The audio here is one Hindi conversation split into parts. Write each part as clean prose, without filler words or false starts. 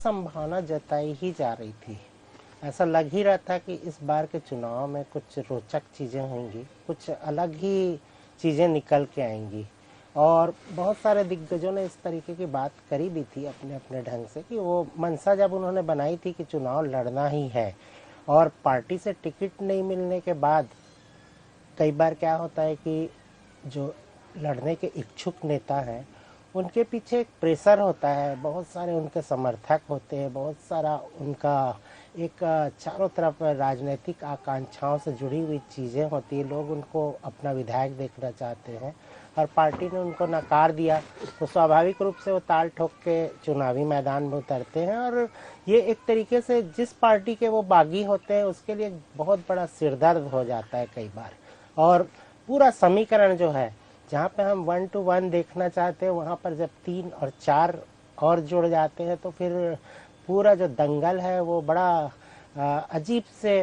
संभावना जताई ही जा रही थी। ऐसा लग ही रहा था कि इस बार के चुनाव में कुछ रोचक चीज़ें होंगी, कुछ अलग ही चीज़ें निकल के आएंगी। और बहुत सारे दिग्गजों ने इस तरीके की बात करी भी थी अपने अपने ढंग से कि वो मंशा जब उन्होंने बनाई थी कि चुनाव लड़ना ही है, और पार्टी से टिकट नहीं मिलने के बाद कई बार क्या होता है कि जो लड़ने के इच्छुक नेता हैं उनके पीछे एक प्रेशर होता है, बहुत सारे उनके समर्थक होते हैं, बहुत सारा उनका एक चारों तरफ राजनीतिक आकांक्षाओं से जुड़ी हुई चीज़ें होती है। लोग उनको अपना विधायक देखना चाहते हैं और पार्टी ने उनको नकार दिया तो स्वाभाविक रूप से वो ताल ठोक के चुनावी मैदान में उतरते हैं। और ये एक तरीके से जिस पार्टी के वो बागी होते हैं उसके लिए बहुत बड़ा सिरदर्द हो जाता है कई बार। और पूरा समीकरण जो है, जहाँ पे हम 1 to 1 देखना चाहते हैं, वहाँ पर जब 3 और 4 और जुड़ जाते हैं तो फिर पूरा जो दंगल है वो बड़ा अजीब से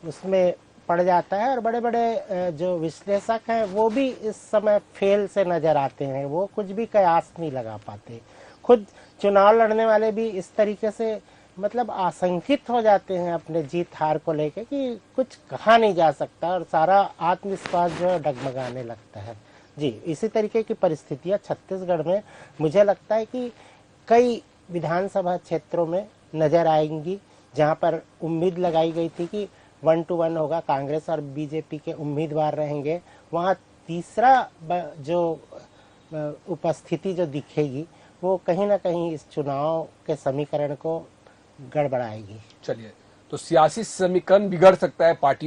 उसमें पड़ जाता है। और बड़े बड़े जो विश्लेषक हैं वो भी इस समय फेल से नज़र आते हैं, वो कुछ भी कयास नहीं लगा पाते। खुद चुनाव लड़ने वाले भी इस तरीके से मतलब आशंकित हो जाते हैं अपने जीत हार को लेके कि कुछ कहा नहीं जा सकता और सारा आत्मविश्वास जो है डगमगाने लगता है। जी, इसी तरीके की परिस्थितियां छत्तीसगढ़ में मुझे लगता है कि कई विधानसभा क्षेत्रों में नजर आएंगी, जहां पर उम्मीद लगाई गई थी कि 1 to 1 होगा, कांग्रेस और बीजेपी के उम्मीदवार रहेंगे। वहां तीसरा जो उपस्थिति जो दिखेगी वो कहीं ना कहीं इस चुनाव के समीकरण को गड़बड़ाएगी। चलिए, तो सियासी समीकरण बिगड़ सकता है पार्टियों